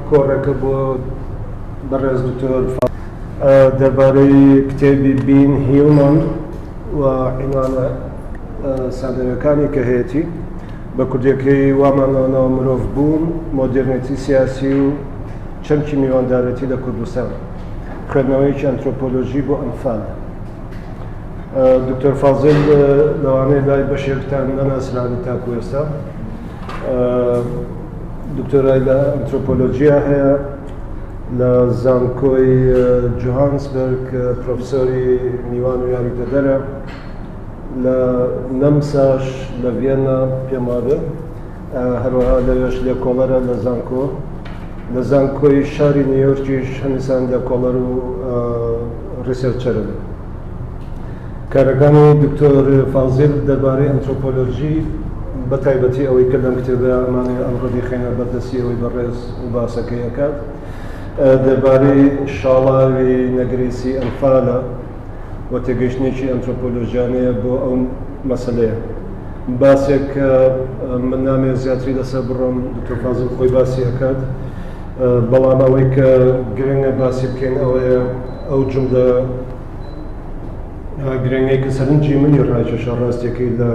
کۆڕێکە بۆ بەڕێز دکتۆر دەربارەی کتێبی بین هیومن و عنوانە سادەرەکانی کە هەیەی بە کوردیەکەی وامانەوە مرۆڤ بوون، مۆدرنیتی سیاسی و چەمکی میواندارەتی لە کوردستان، خوێندنەوەیەکی ئەنترۆپۆلۆژی بۆ ئەنفال. دکتۆر فازل لەوانەیە لای بەشێکتان نەناسرانی تاکو ئێستا. دکتۆرای لە ئەنترۆپۆلۆژیا هەیە لە زانکۆی جۆهانسبرگ، پرۆفسۆری میوان و یاریدەدەرە لە نەمساش لە ڤێنا پێم وابێ، هەروەها لەوێش لێکۆڵەرە لە زانکۆ، لە زانکۆی شاری نیویۆرکیش هەمیسان لێکۆڵەر و ریسێرچەرە. کارەکانی دکتۆر فازل دەربارەی ئەنترۆپۆلۆژی بە تایبەتی ئەوەی کە لەم کتێبە ئەمانەیە ئەمڕۆ خێنە بەردەستی ئەوەی بەڕێز و باسەکەی ئەکات، دەربارەی شاڵاوی نەگریسی ئەنفالە و تێگەیشتنێکی ئەنترۆپۆلۆژیانەیە بۆ ئەو مەسەلەیە. باسێک کە من نامێ زیاتری لەسەر بڕۆم، دکتۆر فازل خۆی باسی ئەکات، بەڵام ئەوەی کە گرنگە باسی بکەین ئەوەیە ئەو جملە گرنگەی کە سەرنجی منی ڕاکێشە ڕاستیەکەی لە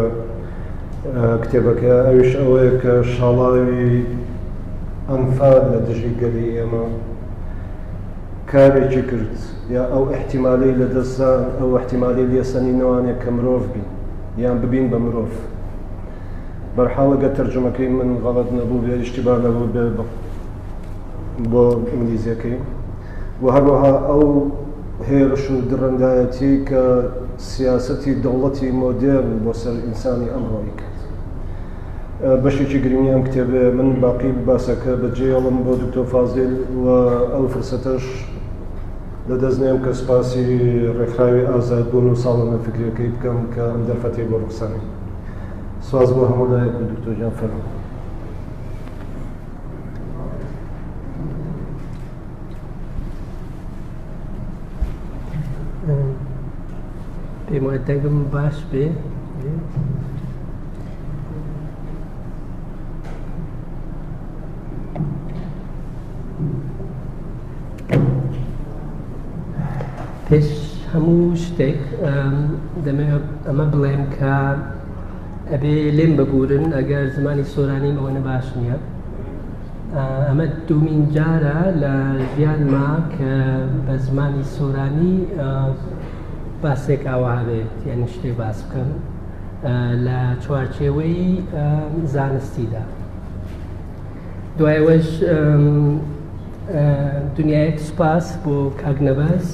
کتێبەکە، ئەویش ئەوەیە کە شاڵاوی ئەنفال لە دژی گەلی ئێمە کارێکی کرد، یا ئەو احتیمالی لە دەستان، ئەو احتیمالی لێسەنینەوانێ کە مرۆڤ بین یان ببین بە مرۆڤ. بەرحاڵ ئەگەر تەرجمەکەی من غەڵەت نەبوو بێ، ئیشتیباه نەبوو بێ بۆ ئینگلیزیەکەی، و هەروەها ئەو هێرش و درڕەندایەتی کە سیاسەتی دەوڵەتی مۆدێرن بۆ سەر ئینسانی ئەمڕۆیی کرد. بەشێکی گرنگی ئەم کتێبێ من باقی باسەکە بەجێڵم بۆ دکتۆر فازل، و ئەو فرسەتەش لەدەستنێم کە سپاسی ڕێکخراوی ئازادبوون و ساڵەنە فکرەکەی بکەم کە ئەم دەرفەتەی بۆ ڕوخسانی. سواز بۆ هەموو لایەک دکتۆر جان فەرموو. پێم وایە دەنگم باش بێ. پێش هەموو شتێک دەمەوێت ئەمە بڵێم کە ئەبێ لێم ببورن ئەگەر زمانی سۆرانیم ئەوەنە باش نییە. ئەمە دوومین جارە لە ژیانما کە بە زمانی سۆرانی باسێک ئاوا هەبێت، یعنی شتێک باس بکەم لە چوارچێوەی زانستیدا. دوایەوەش دنیایەک سوپاس بۆ کاک نەبەس،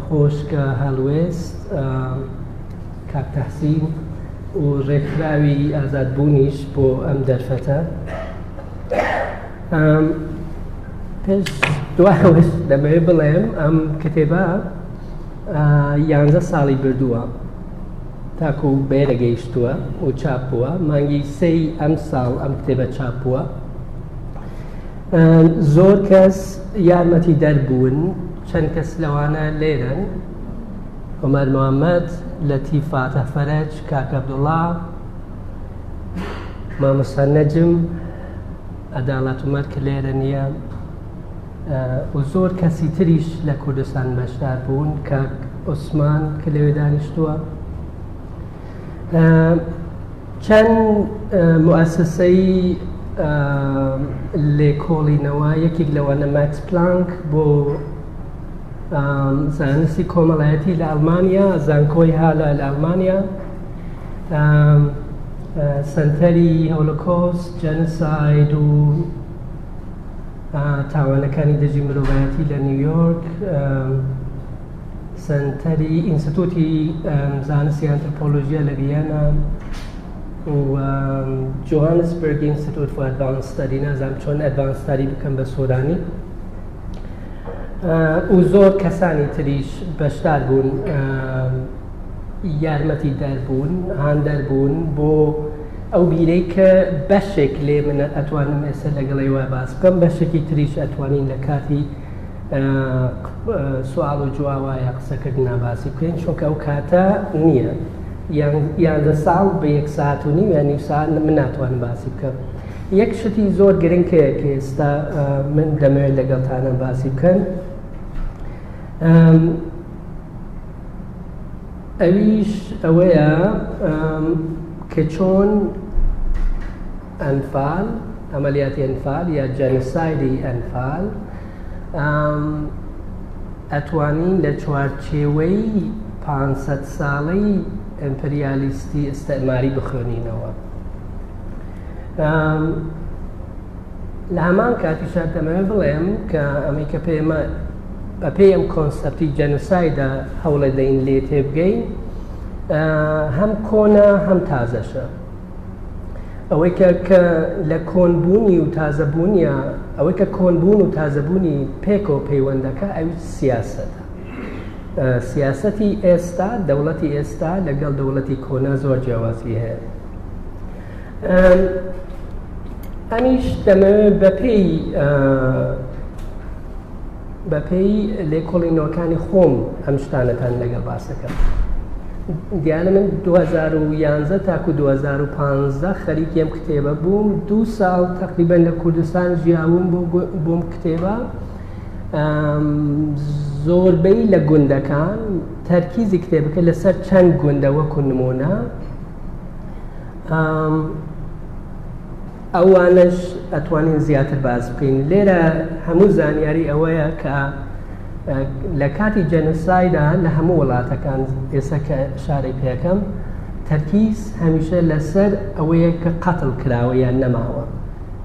خۆشکە هەڵوێست، کاک تەحسین و ڕێکخراوی ئازادبوونیش بۆ ئەم دەرفەتە. پێش دوایەوەش دەمەوێت بڵێم ئەم کتێبە 11 ساڵی بردووە تاکو بێرە گەیشتووە و چاپ بووە. مانگی 3 ئەم ساڵ ئەم کتێبە چاپ بووە. زۆر کەس یارمەتی دەربوون، چەند کەس لەوانە لێرن: عومەر محەممەد، لەتیف فاتح فەرەج، کاک عەبدوڵڵا، مامۆستا نەجم، عەداڵەت عومەر کە لێرە نییە، و زۆر کەسی تریش لە کوردستان بەشدار بوون، کاک عوسمان کە لەوێ دانیشتووە. چەند موسسەی لێکۆڵینەوە، یەکێک لەوانە ماکس پلانک بۆ زانستی کۆمەڵایەتی لە ئەڵمانیا، زانکۆی هالە لە ئەڵمانیا، سەنتەری هۆلۆکۆست، جەنساید و تاوانەکانی دژی مرۆڤایەتی لە نیویۆرک، سەنتەری ئینستیتوتی زانستی ئەنترۆپۆلۆژیا لە ڤیێنا و جۆهانسبرگ ئینستیتوت فۆر ئەدڤانس ستەدی، نازانم چۆن ئەدڤانس ستەدی بکەم بە سۆرانی، و زۆر کەسانی تریش بەشدار بوون، یارمەتی دەربوون، هاندەربوون بۆ ئەو بیرەی کە بەشێک لێ من ئەتوانم ئێستا لەگەڵی وای باس بکەم، بەشێکی تریش ئەتوانین لە کاتی سوال و جوابە یا قسەکردنا باسی بکەین، چونکە ئەو کاتە نییە. 11 ساڵ بە 1 ساعت و نیو یا نیو ساعت من ناتوانم باسی بکەم. یەک شتی زۆر گرنگەیە کە ئێستا من دەمەوێت لەگەڵتانە باسی بکەن ئەویش ئەوەیە کە چۆن ئەنفال ئەمەلیاتی ئەنفال یا جەنۆسایدی ئەنفال ئەتوانین لە چوارچێوەی 500 ساڵەی ئەمپریالیستی ئستعماری بخوێنینەوە. لە هەمان کاتیشا دەمەوێت بڵێم کە ئەمەی کە پێی ئەم کۆنسەپتی جەنۆسایدە هەوڵە دەین لێ تێبگەین هەم کۆنە هەم تازەشە. ئەوەی کە لە کۆنبوونی و تازەبوونیە ئەوەی کە کۆنبوون و تازەبوونی پێکەوە پەیوەندەکە ئەوی سیاسەتە. سیاسەتی ئێستا دەوڵەتی ئێستا لەگەڵ دەوڵەتی کۆنا زۆر جیاوازی هەیە. ئەمیش دەمەوێت بەپێی لێکۆڵینەوەکانی خۆم ئەم شتانەتان لەگەڵ باسەکەم. دیانە من 2011 تاکو 2015 خەریکی ئەم کتێبە بووم، 2 ساڵ تقریبەن لە کوردستان ژیاوم بۆم کتێبە. زۆربەی لە گوندەکان تەرکیزی کتێبەکە لەسەر چەند گوندە وەکو نمونە ئەوانش ئەتوانین زیاتر باز بکەین. لێرە هەموو زانیاری ئەوەیە کە لە کاتی جەنۆسایدا لە هەموو وڵاتەکان ئێستا کە شارەی پێەکەم تەرکیز هەمیشە لەسەر ئەوەیە کە قەتڵ کراوە یان نەماوە.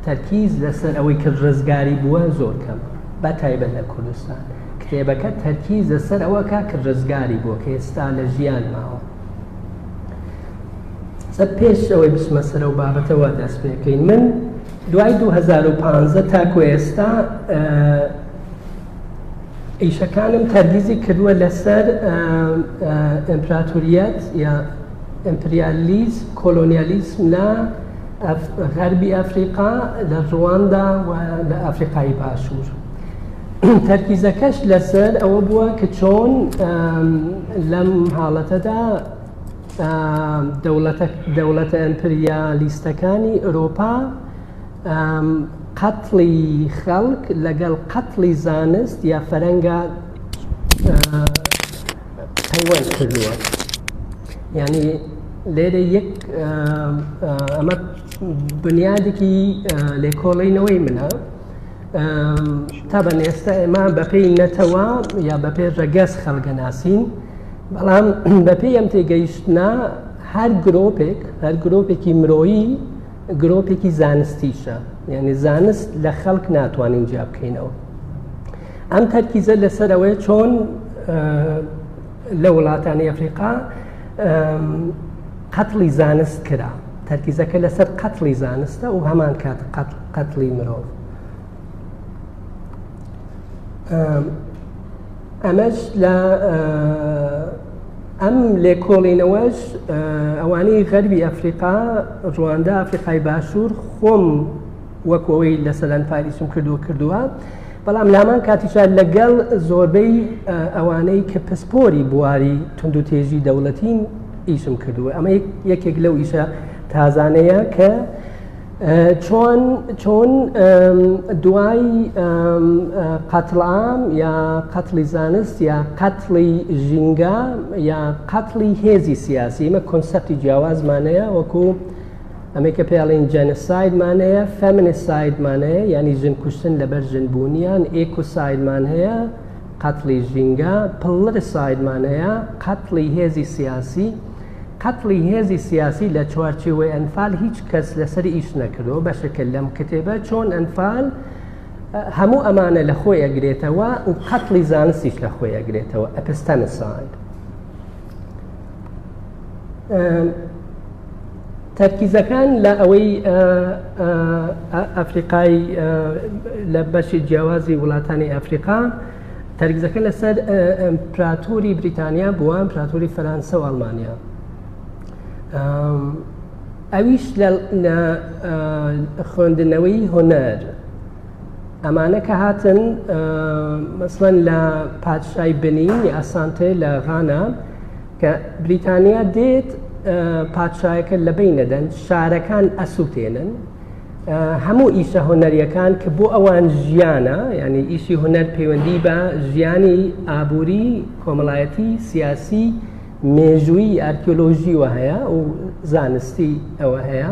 تەرکیز لەسەر ئەوەی کە ڕزگاری بووە زۆر کەم بە تایبەت لە کوردستان. کتێبەکە تەرکیز لەسەر ئەوەکە کە ڕزگاری بووە کە ئێستا لە ژیان ماوە. پێش ئەوەی بچمە سەرەوە بابەتەوە دەست پێکەین، من دوای 2015 تاکو ئێستا ئیشەکانم تەرکیزی کردووە لەسەر ئیمپراتۆریەت یا ئیمپریالیزم کۆلۆنیالیزم لە غەربی ئەفریقا لە ڕواندا و لە ئەفریقای باشوور. تەرکیزەکەش لەسەر ئەوە بووە کە چۆن لەم حاڵەتەدا دەوڵەتە ئەمپریالیستەکانی ئەوروپا قەتڵی خەڵک لەگەڵ قەتڵی زانست یا فەرەنگە پەیوەند کردووە. یعنی لێرە یەک ئەمە بنیادێکی لێکۆڵینەوەی منە. تابەن ئێستا ئێمە بەپێی نەتەوە یا بەپێی ڕەگەز خەڵگە ناسین، بەڵام بەپێی ئەم تێگەیشتنە هەر گرۆپێکی مرۆیی گرۆپێکی زانستیشە. یعنی زانست لە خەڵک ناتوانین جیا بکەینەوە. ئەم تەرکیزە لەسەر ئەوەیە چۆن لە وڵاتانی ئەفریقا قەتڵی زانست کرا. تەرکیزەکە لەسەر قەتڵی زانستە و هەمان کات قەتڵی مرۆڤ. ئەمەش لە ئەم لێکۆڵینەوەش ئەوانەی غەربی ئەفریقا ڕواندا ئەفریقای باشوور خۆم وەکەوەی لەسەر ئەنفالیسم کردووە، بەڵام لامان کاتیشا لەگەڵ زۆربەی ئەوانەی کە پسپۆری بواری تونند و تێژی دەوڵەتین ئیشم کردووە. ئەمە یەکێک لەو ئیشە تازانەیە کە چۆن دوای قەتڵ عام یا قەتڵی زانست یا قەتڵی ژینگە یا قەتڵی هێزی سیاسی، ئمە کۆنسەپتی جیاوازمانەیە وەکو ئەمەی کە پێڵین جەنۆسایدمان هەیە، فەمینیسایدمان هەیە یعنی ژن کوشتن لەبەر ژنبوونیان، ئێکۆسایدمان هەیە قەتڵی ژینگە، پڵەرسایدمان هەیە قەتڵی هێزی سیاسی. قەتڵی هێزی سیاسی لە چوارچێوەی ئەنفال هیچ کەس لەسەر ئیش نەکردەوە بەشەکە لەم کتێبە چۆن ئەنفال هەموو ئەمانە لە خۆی ئەگرێتەوە و قەتڵی زانستیش لە خۆی ئەگرێتەوە ئەپستەنساید. تەرکیزەکان لە ئەوەی ئەفریقای لە بەشی جیاوازی وڵاتانی ئەفریقا تەرکیزەکە لەسەر ئیمپراتۆری بریتانیا بووە، ئیمپراتۆری فەرانسە و ئەڵمانیا. ئەویش لە خوێندنەوەی هۆنەر ئەمانە کە هاتن مەسڵەن لە پادشای بنین یا ئەسانتێ لە غانا کە بریتانیا دێت پادشایەکە لەبەی نەدەن، شارەکان ئەسووتێنن هەموو ئیشە هۆنەریەکان کە بۆ ئەوان ژیانە، یعنی ئیشی هۆنەر پەیوەندی بە ژیانی ئابووری، کۆمەڵایەتی، سیاسی، مێژووی، ئارکیۆلۆژیوە هەیە و زانستی ئەوە هەیە،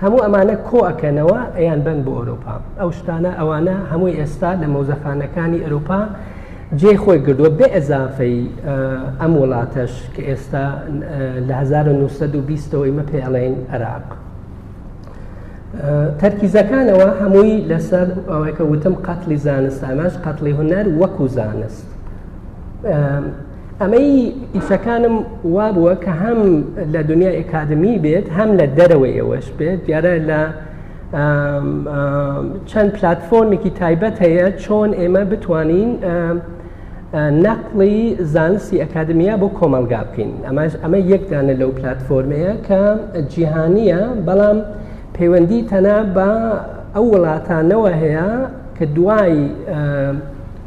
هەموو ئەمانە کۆ ئەکەنەوە ئەیان بن بۆ ئەوروپا. ئەو شتانە ئەوانە هەمووی ئێستا لە مۆزەخانەکانی ئەوروپا جێ خۆی گردووە بێ ئەزافەی ئەم وڵاتەش کە ئێستا لە 1920ەوە ئێمە پێ ئەڵێن عێراق. تەرکیزەکانەوە هەمووی لەسەر ئەوەی کە وتم قەتڵی زانست، ئەمەش قەتڵی هونەر وەکو زانست. ئەمەی ئیشەکانم وا بووە کە هەم لە دنیای ئەکادمی بێت، هەم لە دەرەوەی ئێوەش بێت. دیارە لە چەند پلاتفۆرمێکی تایبەت هەیە چۆن ئێمە بتوانین نەقڵی زانستی ئەکادمیا بۆ کۆمەلگا بکەین. ئەمە یەکدانە لەو پلاتفۆرمەیە کە جیهانیە، بەڵام پەیوەندی تەنها بە ئەو وڵاتانەوە هەیە کە دوای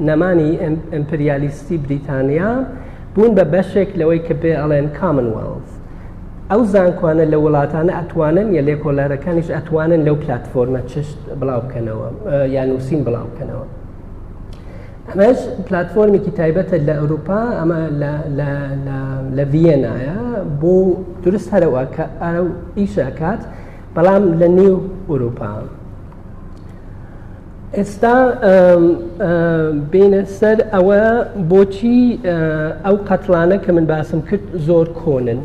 نەمانی ئیمپریالیستی بریتانیا بوون بە بەشێک لەوەی کە پێ ئەڵێن کامنوێڵث. ئەو زانکوانە لە وڵاتانە ئەتوانن یا لێکۆڵەرەکانیش ئەتوانن لەو پلاتفۆرمە چشت بڵاو بکەنەوە یان نووسین بڵاو بکەنەوە. ئەمەش پلاتفۆرمێکی تایبەتە لە ئەوروپا، ئەمە لە ڤیێنایە بۆ درست هەرەوە کە ئەو ئیشەکات، بەڵام لە نێو ئەوروپا. ئێستا بینە سەر ئەوە بۆچی ئەو قەتڵانە کە من باسم کرد زۆر کۆنن.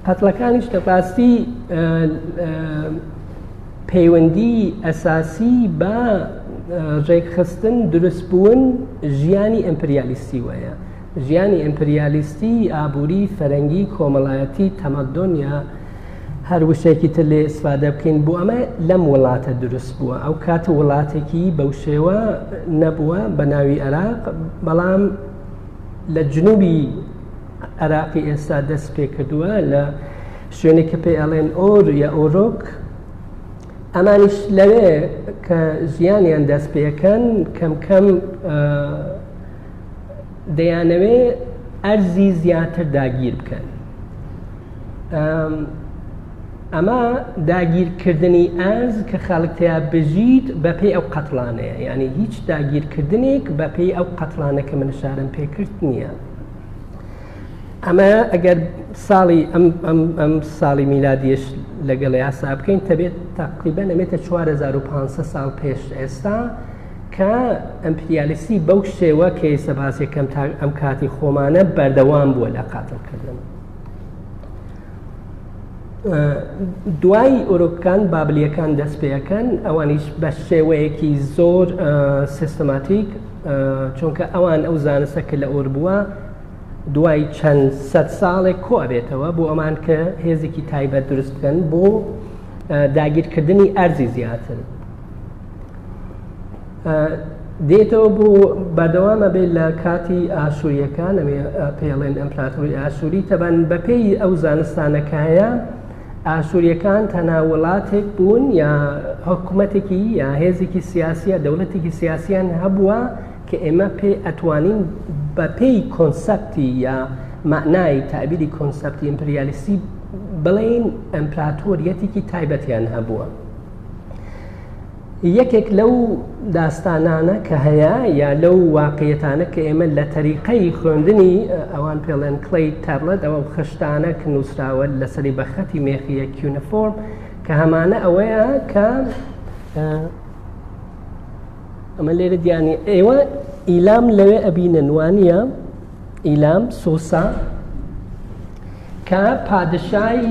قەتڵەکانیش دەڕاستی پەیوەندی ئەساسی بە ڕێکخستن دروستبوون ژیانی ئیمپریالیستی وەیە. ژیانی ئیمپریالیستی ئابووری، فەرەنگی، کۆمەڵایەتی، تەمەدۆن یا هەر وشێکی تر لێ ئیسفادە بکەین بۆ ئەمە لەم وڵاتە دروست بووە. ئەو کاتە وڵاتێکی بەو شێوە نەبووە بە ناوی عێراق، بەڵام لە جنوبی عێراقی ئێستا دەست پێ کردووە لە شوێنێک کە پێ ئەڵێن ئۆر یا ئۆرۆک. ئەمانیش لەوێ کە ژیانیان دەست پێەکەن کەم کەم دەیانەوێ ئەرزی زیاتر داگیر بکەن. ئەمە داگیرکردنی ئەرز کە خەڵک تیا بژیت بە پێی ئەو قەتڵانەیە، یعنی هیچ داگیرکردنێک بە پێی ئەو قەتڵانە کە من شارم پێکرد نییە. ئەمە ئەگەر ساڵی ئەم ساڵی میلادیش لەگەڵ یاسا بکەین تەبێت تقریبەن ئەمێتە 4500 ساڵ پێش ئێستا کە ئەمپریالیستی بەو شێوە کە ئێستا باسێکەم تا ئەم کاتی خۆمانە بەردەوام بووە لە قاتڵکردن. دوای ئۆرۆپەکان بابلیەکان دەست پێەکەن، ئەوانیش بە شێوەیەکی زۆر سیستەماتیک، چونکە ئەوان ئەو زانستە کە لە ئۆر بووە دوای چەند سەد ساڵێک کۆ ئەبێتەوە بۆ ئەمان کە هێزێکی تایبەت دروست بکەن بۆ داگیرکردنی ئەرزی زیاتر. دێتەوە بۆ بەردەوامە بێت لە کاتی ئاشوریەکان، ئەمێ پێڵێن ئەمپراتۆری ئاشووری. تەبەن بەپێی ئەو زانستانەکە هەیە، ئاشوریەکان تەنها وڵاتێک بوون یا حکوومەتێکی یا هێزێکی سیاسیە، دەوڵەتێکی سیاسیان هەبووە کە ئێمە پێ ئەتوانین بە پێی کۆنسەپتی یا معنای تعبیری کۆنسەپتی ئیمپریالیستی بڵێن ئەمپراتۆریەتێکی تایبەتیان هەبووە. یەکێک لەو داستانانە کە هەیە یا لەو واقعیەتانە کە ئێمە لە تەریقەی خوێندنی ئەوان پێڵێن کڵی تەبلەت، ئەوە خشتانە کە نووسراوە لەسەری بەخەتی مێخیە کیونیفۆرم، کە هەمانە ئەوەیە کە ئەمە لێرە دیانی ئێوە ئیلام لەوێ ئەبینن وانە ئیلام سۆسا کە پادشای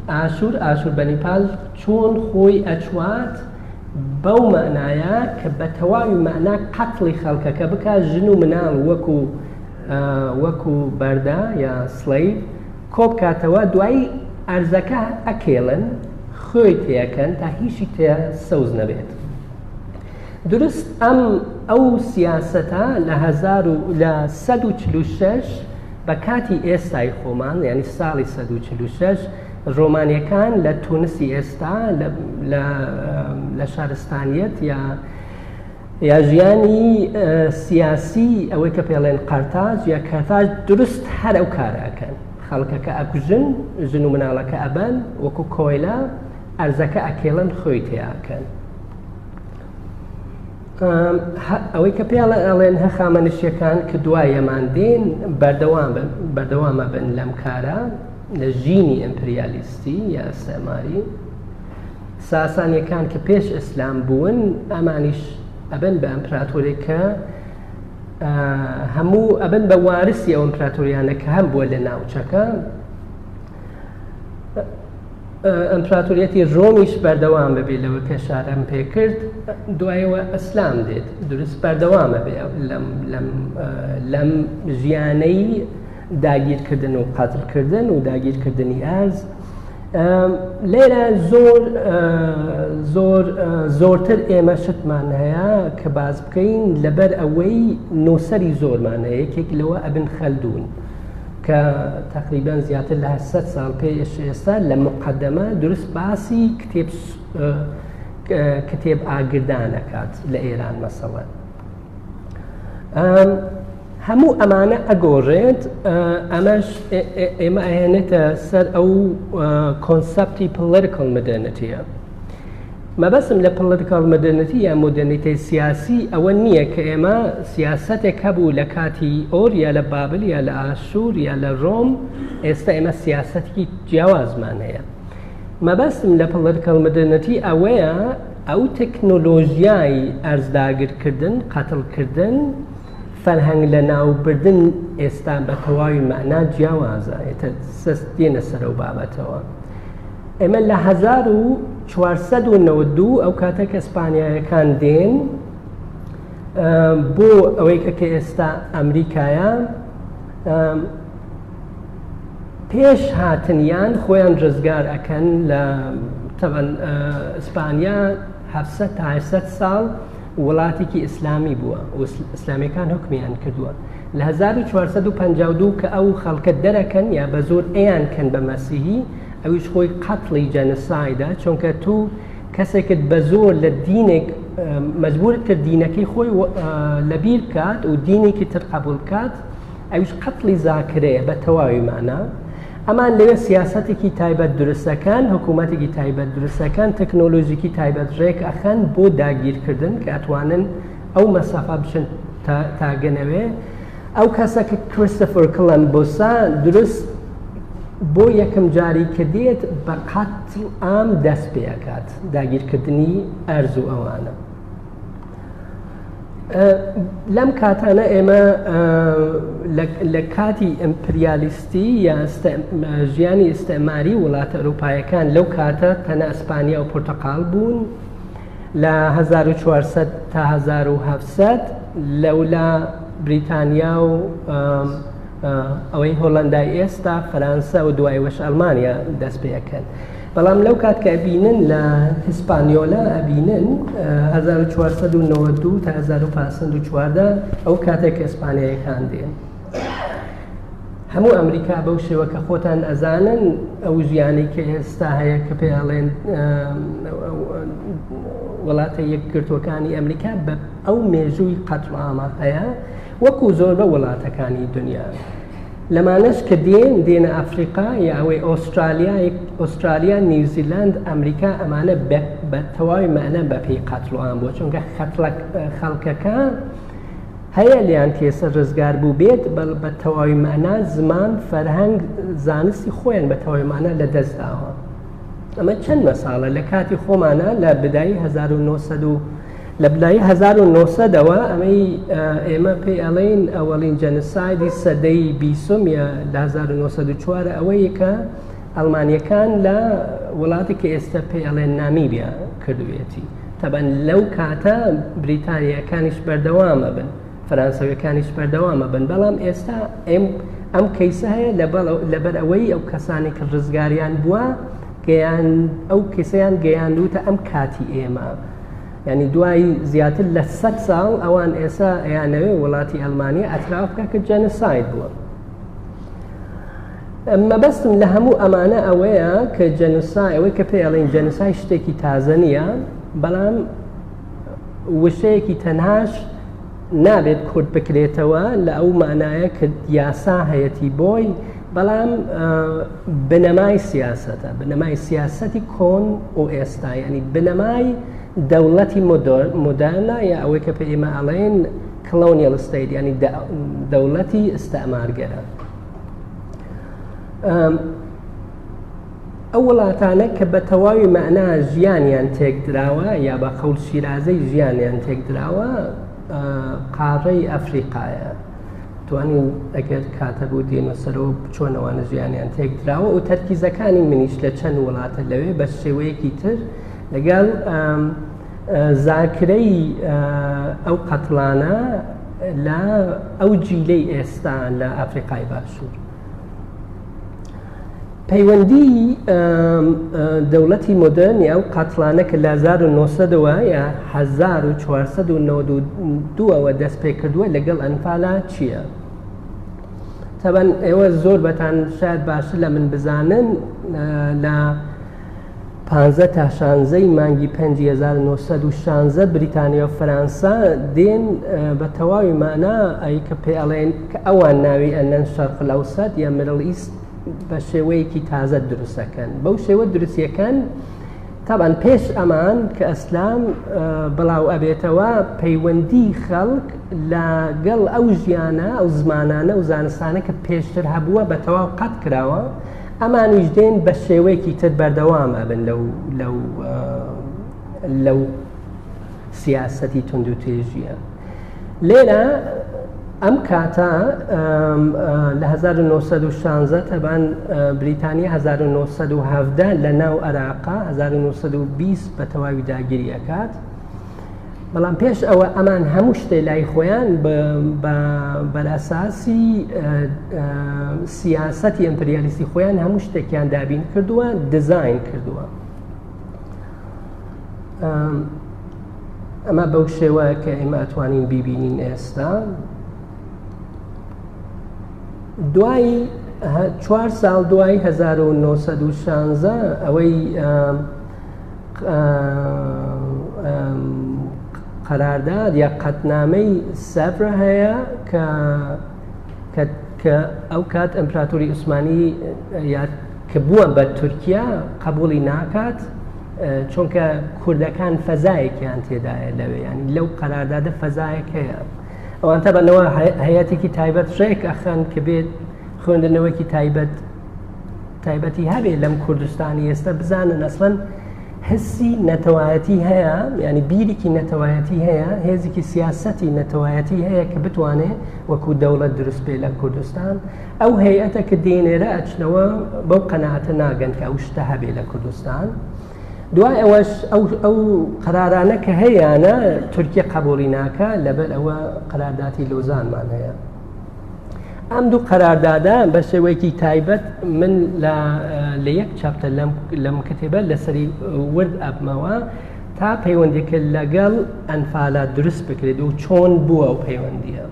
ئاشور بەنیپال چۆن خۆی ئەچوات بەو معنایە کە بە تەواوی معنە قەتڵی خەڵکەکە بکات، ژن و مناڵ وەکو بەردە یا سڵەیڤ کۆ بکاتەوە، دوای ئەرزەکە ئەکێڵن خۆی تێەکەن تا هیچی تێ سەوز نەبێت. درست ئەو سیاسەتە لە 1946 بە کاتی ئێستای خۆمان، یعنی ساڵی 1946 ڕۆمانیەکان لە تونسی ئێستا لە شارستانیەت یا ژیانی سیاسی ئەوەی کە پێڵێن قەرتاج یا کەرتاج دروست هەر ئەو کارەکەن. خەڵکەکە ئەکوژن، ژن و مناڵەکە ئەبەن وەکو کۆیلا، ئەرزەکە ئەکێڵن خۆی تێیاکەن. ئەوەی کە پێڵێن هەخامەنشیەکان کە دوای ئەمان دێن بەردەوامە بن لەم کارە لە ژینی ئیمپریالیستی یا ئەستێماری. ساسانیەکان کە پێش ئیسلام بوون ئەمانیش ئەبن بە ئەمپراتۆریەکە هەموو ئەبن بە وارسی ئەو ئەمپراتۆریانە کە هەم بووە لە ناوچەکە. ئەمپراتۆریەتی ڕۆمیش بەردەوام ببێت لەوە کە شارەم پێکرد، دوایەوە ئەسلام دێت دروست بەردەوامە بێ لەم ژیانەی داگیرکردن و قەتڵکردن و داگیرکردنی ئەرز. لێرە زۆرتر ئێمە شتمان هەیە کە باز بکەین لەبەر ئەوەی نووسەری زۆرمان هەیە. یەکێک لەوە ئەبن خەلدون کە تقریبان زیاتر لە 800 ساڵ پێش ئێستا لە مقدمە دروست باسی کتێب ئاگردانەکات لە ئێران مەسەڵەن. هەموو ئەمانە ئەگۆڕێت، ئەمەش ئێمە ئەهێنێتە سەر ئەو کۆنسەپتی پۆلیتیکال مۆدرنیتیە. مەبەستم لە پۆلیتیکال مۆدرنیتی یا مۆدرنیتەی سیاسی ئەوە نییە کە ئێمە سیاسەتێک هەبوو لە کاتی ئۆر یا لە بابل یا لە ئاشور یا لە ڕۆم، ئێستا ئێمە سیاسەتی جیاوازمان هەیە. مەبەستم لە پۆلیتیکال مۆدرنیتی ئەوەیە ئەو تەکنۆلۆژیای ئەرزداگیرکردن، قەتڵکردن، فەرهەنگ لە ناوبردن ئێستا بە تەواوی مەعنا جیاوازە، دێنە سەر ئەو بابەتەوە. ئێمە لە 1492 ئەو کاتێک ئەسپانیایەکان دێن بۆ ئەوەی کە ئێستا ئەمریکایە، پێش هاتنیان خۆیان ڕزگار ئەکەن لە ئیسپانیا 700 تا 800 ساڵ وڵاتێکی ئیسلامی بووە و ئیسلامیەکان حکمیان کردووە. لە 1452 کە ئەو خەڵکە دەرەکەن یا بە زۆر ئەیان کەن بە مەسیحی، ئەویش خۆی قەتڵی جەنسایدە، چونکە تو کەسێکت بە زۆر لە دینێک مەجبورت کرد دینەکەی خۆی لەبیر بکات و دینێکی تر قبول بکات، ئەویش قەتڵی زاکرەیە بە تەواوی معنە. ئەمان لەوێ سیاسەتێکی تایبەت دروستەکان، حکوومەتێکی تایبەت دروستەکان، تەکنۆلۆژیکی تایبەت ڕێک ئەخەن بۆ داگیرکردن کە ئەتوانن ئەو مەسافە بچن تاگەنەوێ. ئەو کەسە کە کریستۆفەر کۆلەمبۆسە دروست بۆ یەکەم جاری کە دێت بە قەتڵ ئام دەست پێەکات، داگیرکردنی ئەرز و ئەوانە. لەم کاتانە ئێمە لە کاتی ئیمپریالیستی یا ژیانی ئیستعماری وڵاتە ئەوروپایەکان لەو کاتە تەنە ئەسپانیا و پۆرتەقال بوون. لە 1400 تا 1700 لەولا بریتانیا و ئەوەی هۆڵەندای ئێستا، فەرانسا و دوایەوەش ئەڵمانیا دەست پێەکەن. بەڵام لەو کات کە ئەبینن لە هیسپانیۆلا ئەبینن 1492 تا 1514 ئەو کاتێک ئیسپانیایەکان دێن. هەموو ئەمریکا بەو شێوە کە خۆتان ئەزانن ئەو ژیانی کە ئێستا هەیە کە پێڵێن وڵاتە یەکگرتوەکانی ئەمریکا بە ئەو مێژووی قەتڵ ئامە هەیە وەکو زۆر بە وڵاتەکانی دنیا. لەمانەش کە دێنە ئەفریقا یا ئەوەی ئۆسترالیا، نیوزیلاند، ئەمریکا، ئەمانە بە تەواوی معنە بە پێی قەتڵ ئام بووە، چونکە خەڵکەکە هەیە لیان کێسە ڕزگار بوو بێت بە تەواوی معنە زمان، فەرهەنگ، زانستی خۆیان بە تەواوی معنە لە دەستداوە. ئەمە چەند مەساڵە لە کاتی خۆمانە لە بدایی 1900ەوە ئەمەی ئێمە پێی ئەڵێن ئەوەڵین جەنسایدی سەدەی 20 یا 1904 ئەوەیە کە ئەڵمانیەکان لە وڵاتی کە ئێستا پێی ئەڵێن نامیبیا کردوێتی. تەبەن لەو کاتە بریتانیەکانیش بەردەوامە بن، فەرانسەویەکانیش بەردەوامە بن، بەڵام ئێستا ئەم کەیسە هەیە لەبەر ئەوەی ئەو کەسانی کە ڕزگاریان بووە ئەو کەسەیان گەیاندوتە ئەم کاتی ئێمە. یعنی دوای زیاتر لە 100 ساڵ ئەوان ئێستا ئەیانەوێ وڵاتی ئەڵمانیا ئەتراف بکە کە جەنساید بووە. مەبەستم لە هەموو ئەمانە ئەوەیە کە جەنسای ئەوەی کە پێڵێن جەنسای شتێکی تازە نییە، بەڵام وشەیەکی تەنهاش نابێت کورد بکرێتەوە لە ئەو معنایە کە یاسا هەیەی بۆی بەڵام بنەمای سیاسەتە، بنەمای سیاسەتی کۆن و ئێستا، یعنی بنەمای دەوڵەتی مۆدەرنە یا ئەوەی کە پێ ئێمە ئەڵێن کلۆنیەل ستەیت، یعنی دەوڵەتی ئستەعمارگەرە. ئەو وڵاتانە کە بە تەواوی مەعنا ژیانیان تێکدراوە یا بە قەول شیرازەی ژیانیان تێکدراوە قارەی ئەفریقایە. توانین ئەگەر کاتە بوو دێنە سەرەوە چۆنەوانە ژیانیان تێکدراوە و تەرکیزەکانی منیش لە چەند وڵاتە لەوێ بە شێوەیەکی تر لەگەڵ زاکرەی ئەو قەتڵانە لە ئەو جیلەی ئێستا لە ئەفریقای باشوور. پەیوەندی دەوڵەتی مۆدەرنی ئەو قەتڵانە کە لە 1992 یا 1492ەوە دەست پێ کردووە لەگەڵ ئەنفالا چییە؟ تەبەن ئێوە زۆر بەتان شاید باشتر لە من بزانن لە 15 تا 16 مانگی 1916 بریتانیا و فەرەنسا دێن بە تەواوی مەعنا ئەی کە پێ ئەڵێن کە ئەوان ناوی ئەنەن شەرق الئەوسەد یا میدڵ ئیست بە شێوەیەکی تازە دروستەکەن. بەو شێوە دروستیەکەن تابان پێش ئەمان کە ئەسلام بڵاو ئەبێتەوە پەیوەندی خەڵک لەگەڵ ئەو ژیانە ئەو زمانانە و زانستانە کە پێشتر هەبووە بە تەواو قەت کراوە، ئەمانیش دێن بە شێوەیەکی تر بەردەوام ئەبن لەو سیاسەتی تونند و تێژیە. لێرە ئەم کاتە لە 1916 تەبان بریتانیا 1970 لە ناو عێراقا 1920 بە تەواوی داگیری ئەکات. بەڵام پێش ئەوە ئەمان هەموو شتێ لای خۆیان بەرئەساسی سیاسەتی ئەمپریالیستی خۆیان هەموو شتێکیان دابین کردووە، دیزاین کردووە. ئەمە بەو شێوەیە کە ئێمە ئەتوانین بیبینین ئێستا. دوای 4 ساڵ دوای 1916 ئەوەی قەرارداد یا قەتنامەی سەڤرە هەیە کە ئەو کات ئەمپراتۆری عوسمانی کە بووە بە تورکیا قبولی ناکات، چونکە کوردەکان فەزایەکیان تێدایە لەوێ، ینی لەو قەراردادە فەزایەک هەیە. ئەوان تەبەنەوە هەیەتێکی تایبەت ڕێک ئەخەن کە بێت خوێندنەوەکی تایبەتی هەبێ لەم کوردستانی ئێستا بزانن ئەسڵەن هەسی نەتەوایەتی هەیە، ینی بیرێکی نەتەوایەتی هەیە، هێزێکی سیاسەتی نەتەوایەتی هەیە کە بتوانێت وەکو دەوڵەت دروست بێ لە کوردستان. ئەو هەیەتە کە دێنێرە ئەچنەوە بەو قەناعەتە ناگەن کە ئەو شتە هەبێ لە کوردستان. دوای ئەوەش ئەو قەرارانە کە هەیەیانە تورکیا قبولی ناکە، لەبەر ئەوە قەراردادی لۆزانمان هەیە. ئەم دوو قەراردادە بە شێوەیەکی تایبەت من لە یەک چاپتە لەم کتێبە لەسەری ورد ئەبمەوە تا پەیوەندێکە لەگەڵ ئەنفالا دروست بکرێت و چۆن بووە ئەو پەیوەندیە،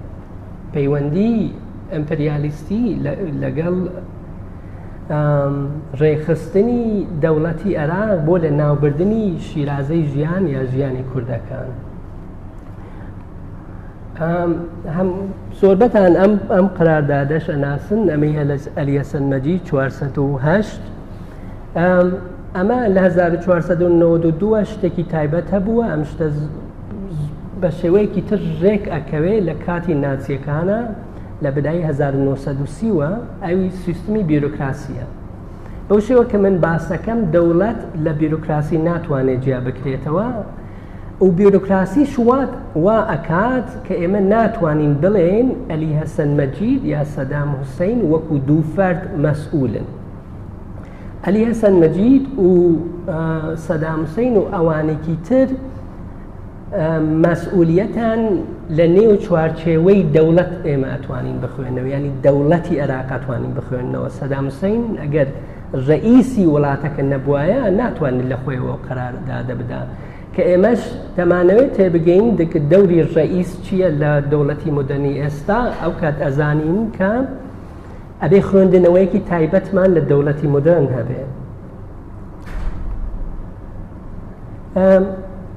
پەیوەندی ئەمپریالیستی لەگەڵ ڕێخستنی دەوڵەتی عێراق بۆ لە ناوبردنی شیرازەی ژیان یا ژیانی کوردەکان. زۆربەتان ئەم قەراردادەش ئەناسن، ئەمەی ئەلیەسەن مەجید 408. ئەمە لە 1492 شتێکی تایبەت هەبووە، ئەم شتە بە شێوەیەکی تر ڕێک ئەکەوێ لە کاتی ناچیەکانە لە بەدای 1930وە ئەوی سیستمی بیرۆکراسیە. بەو شێوە کە من باسەکەم دەوڵەت لە بیرۆکراسی ناتوانێت جیا بکرێتەوە و بیرۆکراسی شوات وا ئەکات کە ئێمە ناتوانین بڵێن ئەلی هەسەن مەجید یا سەدام حوسەین وەکو دوو فەرد مەسئولن. ئەلی هەسەن مەجید و سەدام حوسەین و ئەوانێکی تر مەسئولیەتان لە نێو چوارچێوەی دەوڵەت ئێمە ئەتوانین بخوێنەوە، ینی دەوڵەتی عێراق ئەتوانین بخوێنەوە. سەدام حوسەین ئەگەر ڕئیسی وڵاتەکە نەبوایە ناتوانین لە خۆیەوە قەراردادە بدا، کە ئێمەش دەمانەوێت تێبگەین دەوری ڕئیس چییە لە دەوڵەتی مۆدەرنی ئێستا. ئەو کات ئەزانین کە ئەبێ خوێندنەوەیەکی تایبەتمان لە دەوڵەتی مۆدەرن هەبێ.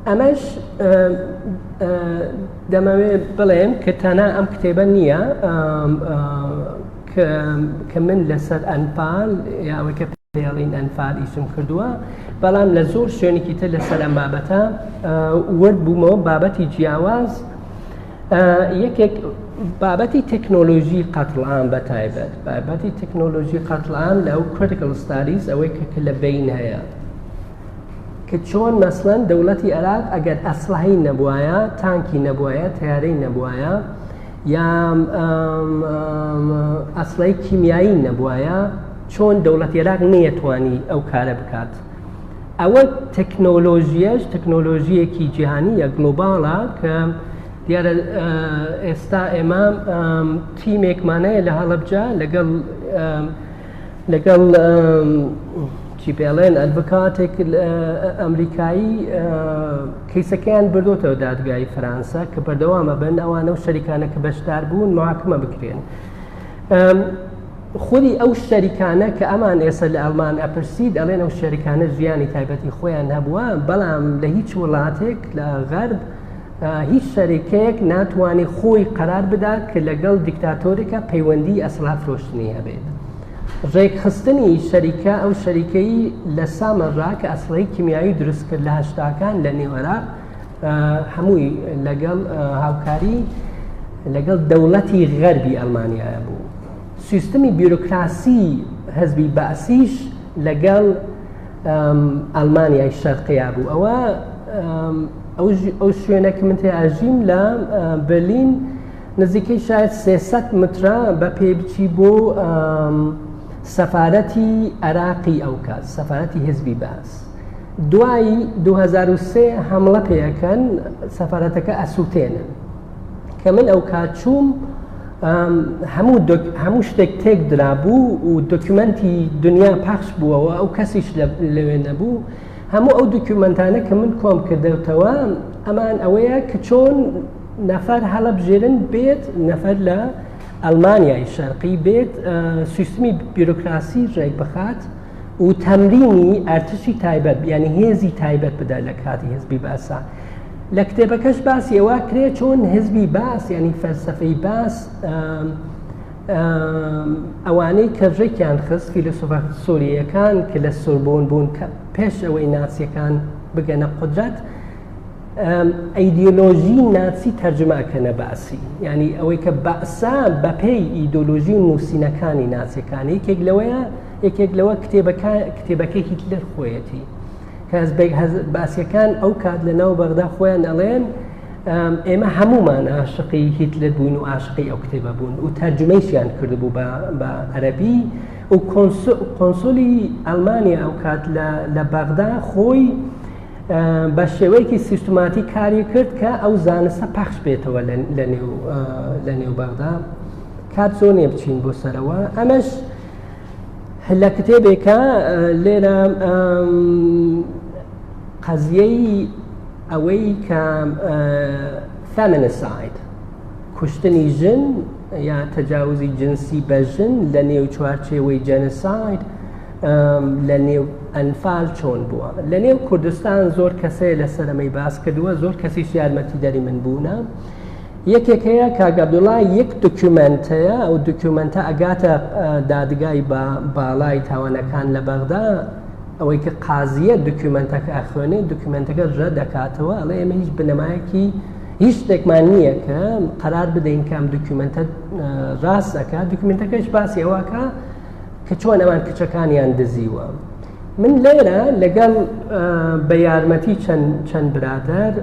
ئەمەش دەمەوێت بڵێم کە تەنها ئەم کتێبە نییە کە من لەسەر ئەنفال یاوەی کە پێڵین ئەنفال ئیسم کردووە بەڵام لە زۆر شوێنێکی تر لەسەر ئەم بابەتە ورد بوومەوە بابەتی جیاواز یەکێک بابەتی تەکنۆلۆژی قەتڵعام بەتایبەت بابەتی تەکنۆلۆژی قەتڵعام لە ئەو critical studies ئەوەی کە لە بین هەیە کە چۆن مەسڵەن دەوڵەتی عێراق ئەگەر ئەسلحەی نەبوایە تانکی نەبوایە تەیارەی نەبوایە یا ئەسلحەی کیمیایی نەبوایە چۆن دەوڵەتی عێراق نەیەتوانی ئەو کارە بکات ئەوە تەکنۆلۆژیەش تەکنۆلۆژیەکی جیهانی یا گلۆباڵە کە دیارە ئێستا ئێمە تیمێکمانەیە لە هەڵەبجە لەگەڵ چی پێڵێن ئەدڤۆکاتێک ئەمریکایی کەیسەکەیان بردوتەوە دادگای فەرەنسا کە بەردەوامە بن ئەوانە و شەریکانە کە بەشدار بوون محاکمە بکرێن خودی ئەو شەریکانە کە ئەمان ئێستا لە ئەڵمان ئەپرسید ئەڵێن ئەو شەریکانە ژیانی تایبەتی خۆیان هەبووە بەڵام لە هیچ وڵاتێک لە غەرب هیچ شەریکەیەک ناتوانێت خۆی قەرار بدات کە لەگەڵ دیکتاتۆرێکە پەیوەندی ئەسڵا فرۆشتنی هەبێت ڕێکخستنی شەریکە ئەو شەریکەی لە سامەڕا کە ئەسڵەی کیمیایی دروست کرد لە هەشتاکان لە نێو عێراق هەمووی لەگەڵ هاوکاری لەگەڵ دەوڵەتی غەربی ئەڵمانیایە بوو سیستمی بیرۆکراسی حەزبی بەعسیش لەگەڵ ئەڵمانیای شەرقیا بوو ئەو شوێنە کە من تێئاژیم لە بەرلین نزیکەی شاید 300 مترە بە پێبچی بۆ سەفارەتی عێراقی ئەو کات سەفارەتی حیزبی بەعس دوای 2003 هەمڵە پێەکەن سەفارەتەکە ئەسووتێنن کە من ئەو کات چووم هەموو شتێک تێک درابوو و دۆکیومەنتی دنیا پاخش بووەوە ئەو کەسیش لەوێ نەبوو هەموو ئەو دۆکیومەنتانە کە من کۆم کردەوتەوە ئەمان ئەوەیە کە چۆن نەفەر هەڵەبژێرن بێت نەفەر لە ئەڵمانیای شەرقی بێت سیستمی بیرۆکراسی ڕێک بخات و تەمرینی ئەرتشی تایبەت یعنی هێزی تایبەت بدات لە کاتی حیزبی بەعسا لە کتێبەکەش باسی ئەوە کرێ چۆن حیزبی بەعس یعنی فەلسەفەی بەعس ئەوانەی کە ڕێکیان خست فیلسوفە سۆریەکان کە لە سۆربۆن بوون کە پێش ئەوەی ناسیەکان بگەنە قودرەت ئەیدیۆلۆژی ناچی تەرجمەکەنە بەعسی یعنی ئەوەی کە بەعسا بەپێی ئیدۆلۆژی و نووسینەکانی ناسیەکانی یەکێک لەوە کتێبەکەی هیتلەر خۆیەتی کە باسیەکان ئەو کات لە ناو بەغدا خۆیان ئەڵێن ئێمە هەمومان عاشقی هیتلر بوون و عاشقی ئەو کتێبە بوون و تەرجمەیشیان کردبوو بە عەرەبی و کۆنسۆلی ئەڵمانیا ئەو کات لە بەغدا خۆی بە شێوەیەکی سیستماتی کاری کرد کە ئەو زانستە پەخش بێتەوە لە نێو بەغدا کات زۆر نییە بچین بۆ سەرەوە ئەمەش لە کتێبێکە لێرە قەزیەی ئەوەی کە فەمینیساید کوشتنی ژن یا تەجاوزی جنسی بە ژن لە نێو چوارچێوەی جەنساید لە نێو ئەنفال چۆن بووە لە نێو کوردستان زۆر کەسەیە لە سەرەمەی باس کردووە زۆر کەسیش یارمەتیدەری من بوونە یەکێک هەیە کاک عەبدوڵڵا یەک دۆکیومەنتەیە ئەو دۆکیومەنتە ئەگاتە دادگای باڵای تاوانەکان لە بەغدا ئەوەی کە قازیە دۆکیومەنتەکە ئەخوێنێ دۆکیومەنتەکە ڕە دەکاتەوە ئەڵێ ئێمە هیچ بنەمایەکی هیچ شتێکمان نییە کە قەرار بدەین کام دۆکیومەنتە ڕاست ئەکات دۆکیومەنتەکەش باسی ئەوەکە کە چۆن ئەوان کچەکانیان دزیوە من لێرە لەگەڵ بە یارمەتی چەند برادەر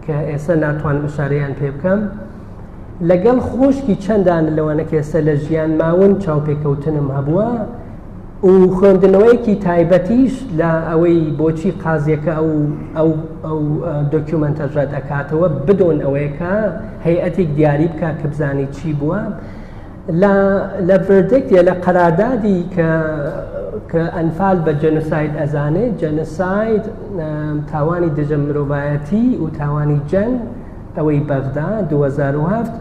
کە ئێستا ناتوانم ئشارەیان پێ بکەم لەگەڵ خۆشکی چەندان لەوانە کە ئێستا لە ژیان ماون چاوپێکەوتنم هەبووە و خوێندنەوەیەکی تایبەتیش لە ئەوەی بۆچی قازیەکە ئەو دۆکیومەنتە ڕەت ئەکاتەوە بدۆن ئەوەیەکە هەیئەتێک دیاری بکە کە بزانی چی بووە لە ڤەردیکت یا لە قەراردادی کە ئەنفال بە جەنۆساید ئەزانێت جەنۆساید تاوانی دژە مرۆڤایەتی و تاوانی جەنگ ئەوەی بەغدا 2007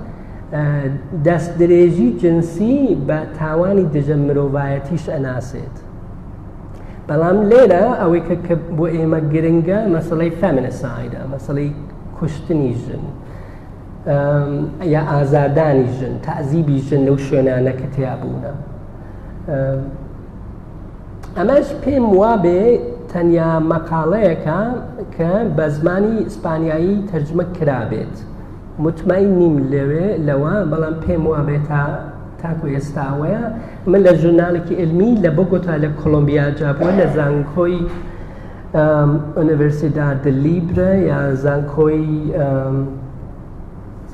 دەستدرێژی جنسی بە تاوانی دژە مرۆڤایەتیش ئەناسێت بەڵام لێرە ئەوەی کە بۆ ئێمە گرنگە مەسەڵەی فەمینیسایدە مەسەڵەی کوشتنی ژن یا ئازادانی ژن تەعزیبی ژن لەو شوێنانە کە تیا بوونە. ئەمەش پێم وابێ تەنیا مەقاڵەیەکە کە بە زمانی ئیسپانیایی تەرجمە کرابێت. مطمئن نیم لەوە بەڵام پێم وابێت تاکو ئێستاوەیە من لە ژورنالێکی علمی لە بۆگۆتا لە کۆلۆمبیا جابووە لە زانکۆی ئونیڤرسیداد لیبرە یا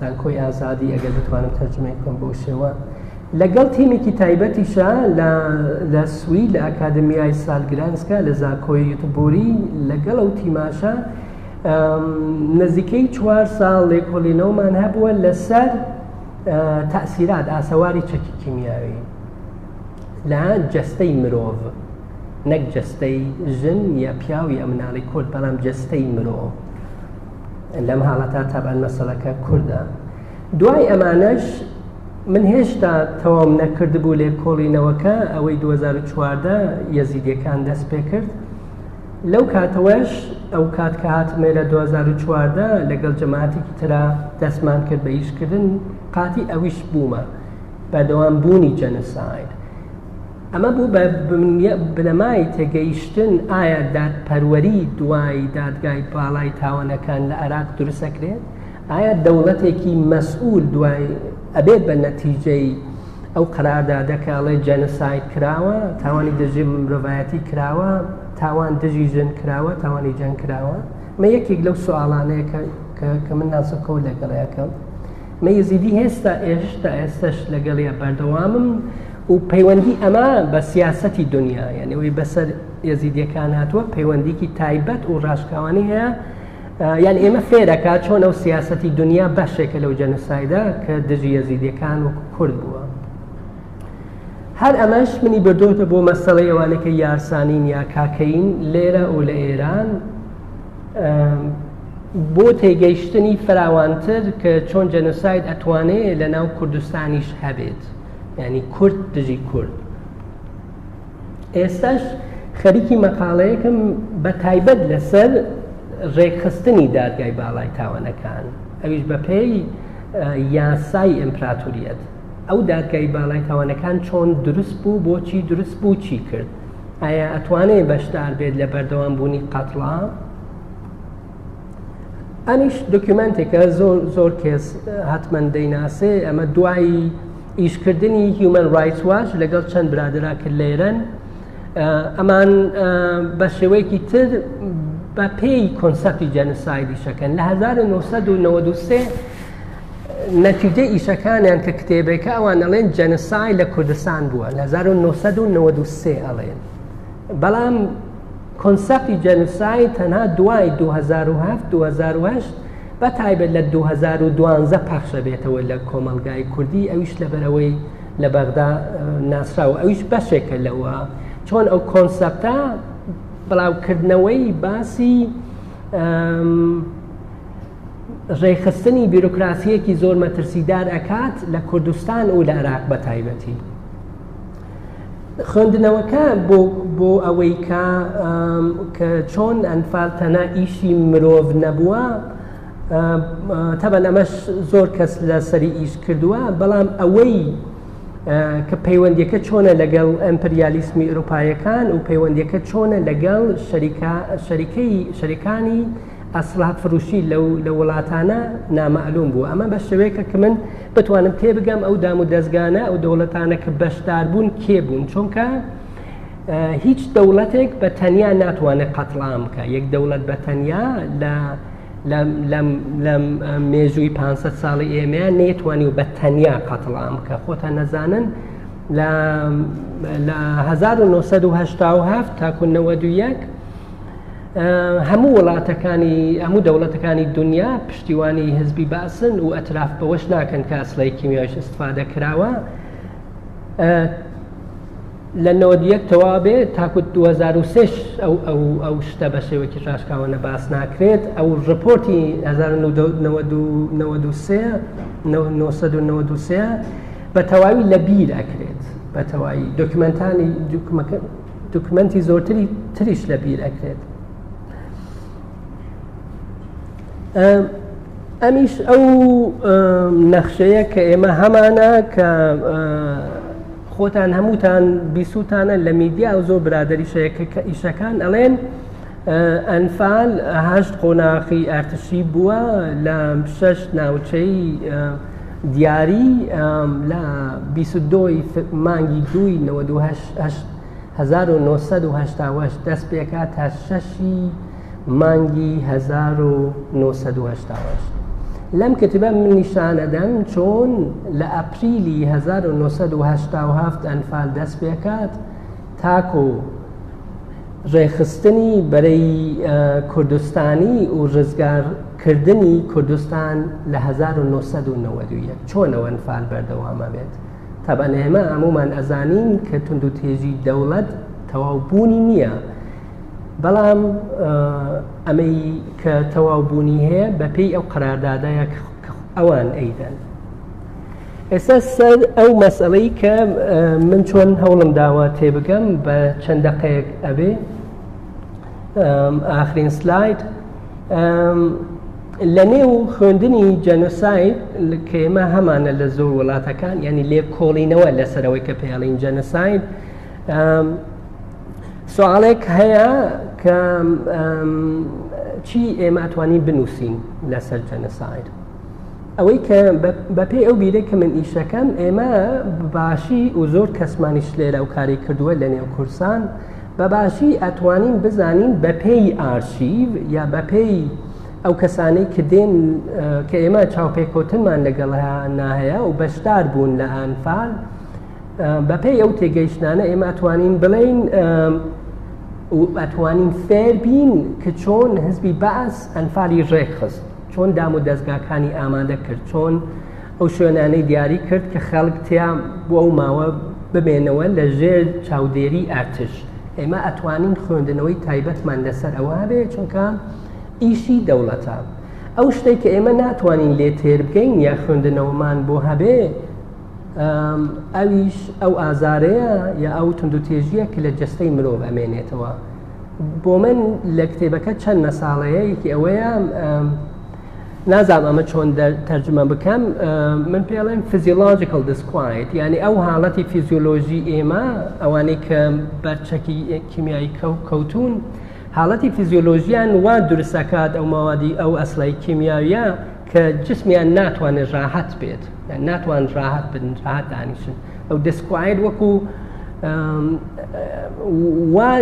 زانکۆی ئازادی ئەگەر بتوانم تەرجمەی بکەم بۆ شێوە لەگەڵ تیمێکی تایبەتیشە لە سوید لە ئاکادمیای سالگرانسکە لە زانکۆی یوتبۆری لەگەڵ ئەو تیماشە نزیکەی 4 ساڵ لێکۆڵینەوەمان هەبووە لەسەر تەئسیرات ئاسەواری چەکی کیمیاوی لە جەستەی مرۆڤ، نەک جەستەی ژن یا پیاو یا مناڵی کورد بەڵام جەستەی مرۆڤ. لەم حاڵەتە تابعاً مەسەلەکە کوردە. دوای ئەمانەش من هێشتا تەواو نەکردبوو لێکۆڵینەوەکە ئەوەی 2014 یەزیدیەکان دەست پێ کرد. لەو کاتەوەش ئەو کات کە هاتمێ لە 2014 لەگەڵ جەماعەتێکی ترا دەستمان کرد بە ئیشکردن قاتی ئەویش بوومە بەردەوامبوونی جەنۆساید. ئەمە بوو بە بنەمای تێگەیشتن ئایا دادپەروەری دوای دادگای باڵای تاوانەکان لە عێراق دروستەکرێت؟ ئایا دەوڵەتێکی مەسئول دوای ئەبێت بە نەتیجەی ئەو قەراردادەکەڵێ جەنۆساید کراوە، تاوانی دژی مرۆڤایەتی کراوە، تاوان دژی ژن کراوە، تاوانی جەنگ کراوە؟ مە یەکێک لەو سوالانەیە کە من ناسەکەوت لەگەڵیەکەم. مە یەزیدی ئێستاش لەگەڵیە بەردەوامم و پەیوەندی ئەمە بە سیاسەتی دنیا یعنی ئەوەی بەسەر یەزیدیەکان هاتووە پەیوەندیکی تایبەت و ڕاشکاوانی هەیە یان ئێمە فێرەکە چۆن ئەو سیاسەتی دنیا بەشێکە لەو جەنۆسایدە کە دژی یەزیدیەکان وەکو کورد بووە. هەر ئەمەش منی بردۆتە بۆ مەسەڵەی ئەوانەی کە یارسانین یا کاکەین لێرە و لە ئێران بۆ تێگەیشتنی فراوانتر کە چۆن جەنۆساید ئەتوانێت لە ناو کوردستانیش هەبێت، یعنی کورد دژی کورد. ئێستاش خەریکی مەقاڵەیەکم بە تایبەت لەسەر ڕێکخستنی دادگای باڵای تاوانەکان، ئەویش بە پێی یاسای ئیمپراتۆریەت. ئەو دادگای باڵای تاوانەکان چۆن دروست بوو، بۆچی دروست بوو، چی کرد؟ ئایا ئەتوانێت بەشدار بێت لە بەردەوامبوونی قەتڵا؟ ئەمیش دۆکیومنتێکە زۆر کەس هەتمەن دەیناسێ. ئەمە دوای ئیشکردنی هیومن ڕایتس واچ لەگەڵ چەند برادرا کرد لێرەن، ئەمان بە شێوەیەکی تر بە پێی کۆنسەپتی جەنۆسایدی شەکەن. لە 1993 نەتیجەی ئیشەکانیان کە کتێبێکە ئەوان ئەڵێن جەنۆساید لە کوردستان بووە لە 1993 ئەڵێن، بەڵام کۆنسەپتی جەنۆساید تەنها دوای 2007-2008 بە تایبەت لە 2012 پەخشە بێتەوە لە کۆمەلگای کوردی، ئەویش لەبەرەوەی لە بەغدا ناسراوە. ئەویش بەشێکە لەوە چۆن ئەو کۆنسەپتە بڵاوکردنەوەی باسی ڕێخستنی بیرۆکراسیەکی زۆر مەترسیدار ئەکات لە کوردستان و لە عێراق بە تایبەتی. خوێندنەوەکە بۆ ئەوەی کە چۆن ئەنفال تەنها ئیشی مرۆڤ نەبووە، تەبەن ئەمەش زۆر کەس لە سەری ئیش کردووە، بەڵام ئەوەی کە پەیوەندیەکە چۆنە لەگەڵ ئەمپریالیسمی ئەوروپایەکان و پەیوەندیەکە چۆنە لەگەڵ شەریکانی ئەسڵات فروشی لە وڵاتانە نامەعلوم بوو. ئەمە بە شێوەیەکە کە من بتوانم تێبگەم ئەو دام و دەستگانە ئەو دەوڵەتانە کە بەشدار بوون کێ بوون، چونکە هیچ دەوڵەتێک بە تەنیا ناتوانێت قەتڵام بکە. یەک دەوڵەت بە تەنیا لەم مێژووی 500 ساڵی ئێمەیە نەیتوانی و بە تەنیا قەتڵام بکە. خۆتان نەزانن لە 1987 تاکو 91 هەموو دەوڵەتەکانی دنیا پشتیوانی حزبی باسن و ئەتراف بەوەش ناکەن کە ئەسڵەی کیمیاویش ئیستفادە کراوە. لە 91 تەوا بێت تاکو 2003 ئەو شتە بە شێوەیەکی ڕاشکاوانە باس ناکرێت. ئەو ڕپۆرتی 1993 بە تەواوی لە بیر ئەکرێت، بە تەواوی دۆکمنتی زۆرتری تریش لە بیر ئەکرێت. ئەمیش ئەو نەخشەیە کە ئێمە هەمانە کە خۆتان هەمووتان بیسووتانە لە میدیا و زۆر برادریشەیە کە ئیشەکان ئەڵێن ئەنفال 8 قۆناغی ئارتشی بووە لە 6 ناوچەی دیاری لە 22 مانگی 1970 دەست پێکات تا 6 مانگی 1970. لەم کتێبە من نیشانەدەم چۆن لە ئەپریلی 1970 ئەنفال دەست پێکات تاکۆ ڕێخستنی بەرەی کوردستانی و ڕزگارکردنی کوردستان لە 1991 چۆنەوە ئەنفال بەردەوامە بێت. تەبەن ئێمە هەمومان ئەزانین کە توندوتێژی دەوڵەت تەواوبوونی نییە، بەڵام ئەمەی کە تەواوبوونی هەیە بەپێی ئەو قەراردادەیە ئەوان ئەیدەن. ئێستا سەر ئەو مەسئلەی کە من چۆن هەوڵم داوە تێبگەم بە چەند دەقەیەک ئەبێ. ئاخرین سلاید لە نێو خوێندنی جەنۆساید کە ئێمە هەمانە لە زۆر وڵاتەکان یعنی لێکۆڵینەوە لەسەرەوەی کە پێڵین جەنۆساید سوالێک هەیە کە چی ئێمە ئەتوانین بنووسین لەسەر جەنۆساید. ئەوەی کە بەپێی ئەو بیرە کە من ئیشەکەم ئێمە باشی و زۆر کەسمانیش لێرە ئەو کاری کردووە لە نێو کورسان بەباشی ئەتوانین بزانین بەپێی ئارشیڤ یا بەپێی ئەو کەسانەی کە دێن کە ئێمە چاوپێکۆتنمان لەگەڵ ناهەیە و بەشدار بوون لە ئەنفال بەپێی ئەو تێگەیشتانە ئێمە ئەتوانین بڵین و ئەتوانین فێر بین کە چۆن حزبی بەعەس ئەنفالی ڕێکخست، چۆن دام و دەستگاکانی ئامادە کرد، چۆن ئەو شوێنانەی دیاری کرد کە خەڵک تیا بۆ ئەو ماوە ببێنەوە لە ژێر چاودێری ئارتش. ئێمە ئەتوانین خوێندنەوەی تایبەتمان لەسەر ئەوە هەبێ چونکە ئیشی دەوڵەتە. ئەو شتێک کە ئێمە ناتوانین لێ تێر بگەین یا خوێندنەوەمان بۆ هەبێ ئەویش ئەو ئازارەیە یا ئەو توندوتێژیە کە لە جەستەی مرۆڤ ئەمێنێتەوە. بۆ من لە کتێبەکە چەند مەساڵەیە یەکی ئەوەیە نازانم ئەمە چۆن تەرجمە بکەم، من پێڵێم physiological disquiet یعنی ئەو حاڵەتی فیزیۆلۆژی ئێمە ئەوانەی کە بەرچەکی کیمیایی کەوتون حاڵەتی فیزیۆلۆژیان وا دروستەکات ئەو ماوادی ئەو ئەسڵی کیمیاویە کە جسمیان ناتوانێت ڕاحەت بێت، ناتوان ڕاحەت بن ڕاحەت دانیشن. ئەو دسکواید وەکو وا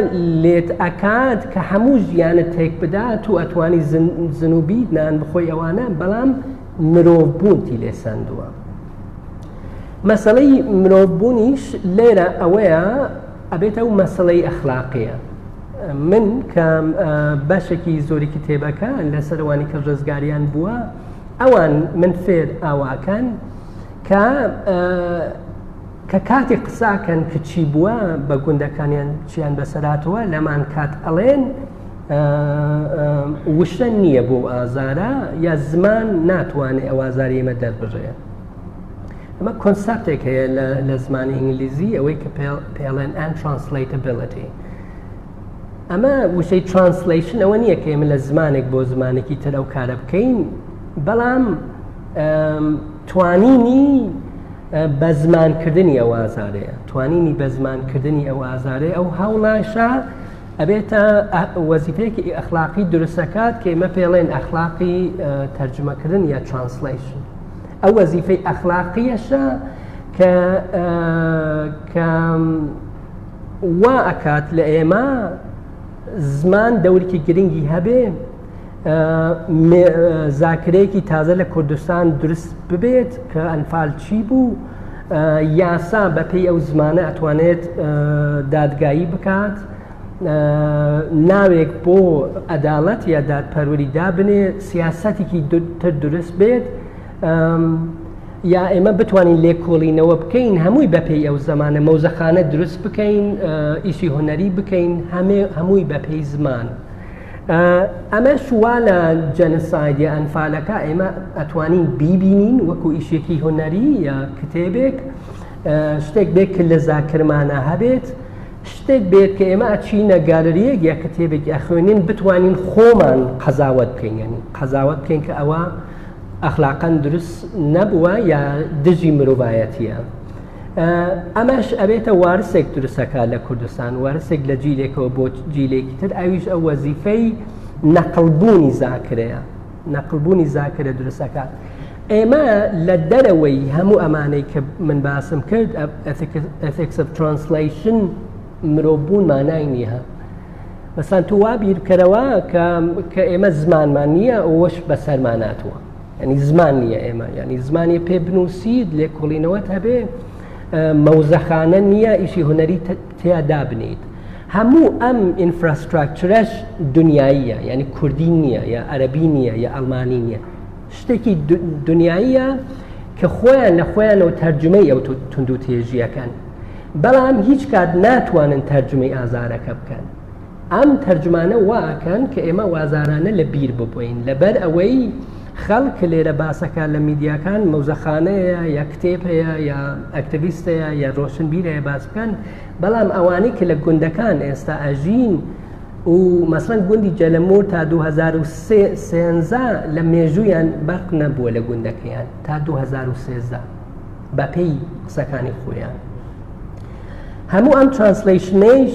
لێت ئەکات کە هەموو ژیانت تێک بدات و ئەتوانی زنوبی نان بخۆی ئەوانە، بەڵام مرۆڤبوونتی لێ سەندووە. مەسەڵەی مرۆڤبوونیش لێرە ئەوەیە ئەبێت ئەو مەسەڵەی ئەخلاقیە. من کە بەشێکی زۆری کتێبەکە لەسەروانی کە ڕزگاریان بووە ئەوان من فێر ئاواکەن کە کاتی قساکەن کە چی بووە بە گوندەکانیان چیان بەسەراتەوە لەمان کات ئەڵێن وشە نییە بۆ ئازارە یا زمان ناتوانێت ئەو ئازاری ئێمە دەربڕێ. ئەمە کۆنسەپتێک هەیە لە زمانی ئینگلیزی ئەوەی کە پێڵێن untranslatability. ئەمە وشەی ترانسلیشن ئەوە نییە کە ئێمە لە زمانێک بۆ زمانێکی تر ئەو کارە بکەین، بەڵام توانینی بە زمانکردنی ئەو ئازارەیە، توانینی بە زمانکردنی ئەو ئازارەیە. ئەو هەوڵاشە ئەبێتە وەزیفەیەکی ئەخلاقی دروستەکات کە ئێمە پێڵێن ئەخلاقی تەرجمەکردن یا ترانسلیشن. ئەو وەزیفەی ئەخلاقیەشە کە وا ئەکات لە ئێمە زمان دەورێکی گرنگی هەبێ، زاکرەیەکی تازە لە کوردستان دروست ببێت کە ئەنفال چی بوو، یاسا بەپێی ئەو زمانە ئەتوانێت دادگایی بکات، ناوێک بۆ ئەداڵەت یا دادپەروەری دابنێ، سیاسەتێکی تر دروست بێت، یا ئێمە بتوانین لێکۆڵینەوە بکەین هەمووی بەپێی ئەو زمانە مەوزەخانە دروست بکەین، ئیشی هوەری بکەین، هەمووی بەپێی زمان. ئەمە شوا لە جەنۆساید یا ئەنفالەکە ئێمە ئەتوانین بیبینین وەکو ئیشێکی هوەری یا کتێبێک، شتێک بێت کە لە زاکرمانە هەبێت، شتێک بێت کە ئێمە ئەچینە گالەریەک یا کتێبێک ئەخوێنین بتوانین خۆمان قەزاوت بکەین، یعنی قەزاوت بکەین کە ئەوە ئەخلاقەن دروست نەبووە یا دژی مرۆڤایەتیە. ئەمەش ئەبێتە وارسێک دروستەکە لە کوردستان، وارسێک لە جیلێکەوە بۆ جیلێکی تر، ئەویش ئەو وەزیفەی نەقڵبوونی زاکرەیە، نەقڵبوونی زاکرە دروستەکە. ئێمە لە دەرەوەی هەموو ئەمانەی کە من باسم کرد ethics of translation مرۆڤبوون مانای نییە. مەسەڵەن تو وا بیر بکەرەوە کە ئێمە زمانمان نییە ئەوەش بەسەرمان ناتوە، یعنی زمان نییە ئێمە، یعنی زمانی پێ بنووسید لێکۆڵینەوەت هەبێ، مەوزەخانە نییە، ئیشی هونەری تێدا بنیت. هەموو ئەم ئینفراستراکچرەش دنیاییە، یعنی کوردی نییە یا عەرەبی نییە یا ئەڵمانی نییە، شتێکی دنیاییە کە خۆیان لە خۆیانەوە تەرجمەی ئەو توند و تێژیەکەن، بەڵام هیچ کات ناتوانن تەرجمەی ئازارەکە بکەن. ئەم تەرجمانە واکەن کە ئێمە وازارانە لە بیر ببووین، لەبەر ئەوەی خەڵک لێرە باسەکە لە میدیاکان مەوزەخانەیە یا کتێب هەیە یا ئەکتیڤیستەیە یا ڕۆشنبیرەیە باس بکەن، بەڵام ئەوانەی کە لە گوندەکان ئێستا ئەژین و مەسەڵەن گوندی جەلەمۆر تا 2013 لە مێژوویان بەرق نەبووە لە گوندەکەیان تا 2013 بەپێی قسەکانی خۆیان. هەموو ئەم ترانسلیشنەیش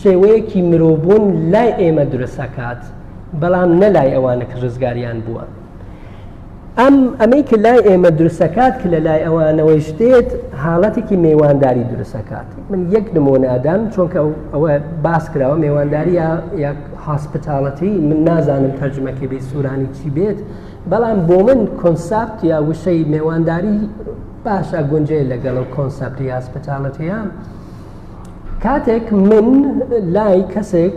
شێوەیەکی مرۆڤبوون لای ئێمە دروستەکات، بەڵام نەلای ئەوانە کە ڕزگاریان بووە. ئەمەی کە لای ئێمە دروستەکات کە لە لای ئەوانەوەی شتێت حاڵەتێکی میێوانداری دروستەکات. من یەک نمونە ئەدەم، چونکە ئەوە باس کراوە میێوانداری یا هاسپیتاڵەتی، من نازانم تەرجمەکەی بێ سوورانی چی بێت، بەڵام بۆ من کۆنسەپت یا وشەی میێوانداری باشە گونجێ لەگەڵ ئەو کۆنسەپتی هاسپیتاڵەتیە. کاتێک من لای کەسێک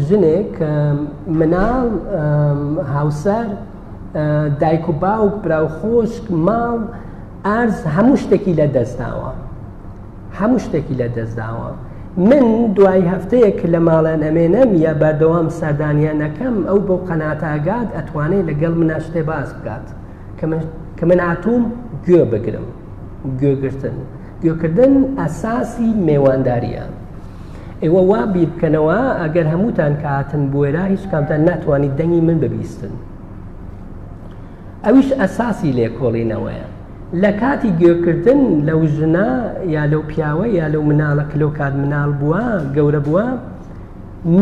ژنێک مناڵ هاوسەر دایک و باوک براو خۆشک ماڵ ئارز هەموو شتێکی لە دەستداوە، هەموو شتێکی لە دەستداوە. من دوای هەفتەیەک لە ماڵیان ئەمێنم یا بەردەوام سەردانیان نەکەم، ئەو بۆ قەناتاگات ئەتوانێت لەگەڵ منە شتێ باس بکات کە من هاتووم گوێ بگرم. گوێگرتن، گوێکردن ئەساسی میێوانداریە. ئێوە وا بیر بکەنەوە ئەگەر هەمووتان کە هاتن بوێرە هیچ کامتان ناتوانیت دەنگی من ببیستن. ئەویش ئەساسی لێکۆڵینەوەیە. لە کاتی گوێکردن لەو ژنە یا لەو پیاوە یا لەو مناڵە کە لەو کات مناڵ بووە گەورە بووە،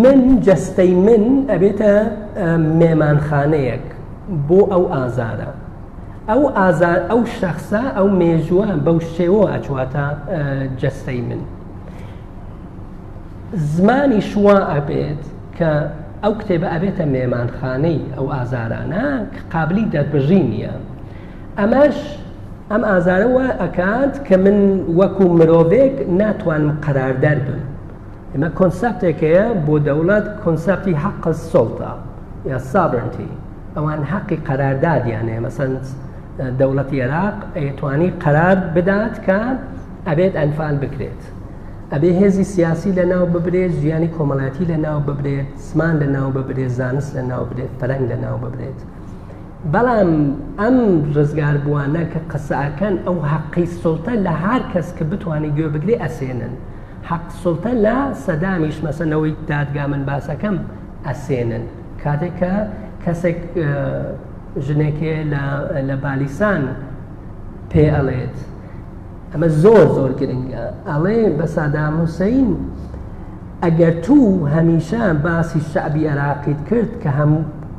من جەستەی من ئەبێتە مێمانخانەیەک بۆ ئەو ئازارە. ئەو شەخصە ئەو مێژووە بەو شێوە ئەچواتە جەستەی من. زمانی شوا ئەبێت کە ئەو کتێبە ئەبێتە مێمانخانەی ئەو ئازارانە کە قابلی دەربژی نییە. ئەم ئازارەوە ئەکات کە من وەکو مرۆڤێک ناتوانم قەراردەر بم. ئێمە کۆنسەپتێکەیە بۆ دەوڵەت، کۆنسەپتی حەق سۆڵتە یا سابرنتی، ئەوان حەقی قەراردادیانەیە. مەسەڵەن دەوڵەتی عێراق ئەیتوانی قەرار بدات کە ئەبێت ئەنفال بکرێت، ئەبێ هێزی سیاسی لە ناو ببرێت، ژیانی کۆمەڵایەتی لە ناو ببرێت، زمان لە ناو ببرێت، زانست لە ناو ببرێت، فەرهەنگ لە ناو ببرێت. بەڵام ئەم ڕزگاربووانە کە قسەکەن ئەو حەقی سوڵتە لە هەر کەس کە بتوانێت گوێ بگرێ ئەسێنن. حەق سوڵتە لە سەدامیش مەسەلەوەی دادگا من باسەکەم ئەسێنن. کاتێک کە کەسێک ژنێکێ لە بالیسان پێ ئەڵێت ئەمە زۆر زۆر گرنگە، ئەڵێ بە سادام حوسەین ئەگەر تو هەمیشە باسی شەعبی عێراقیت کرد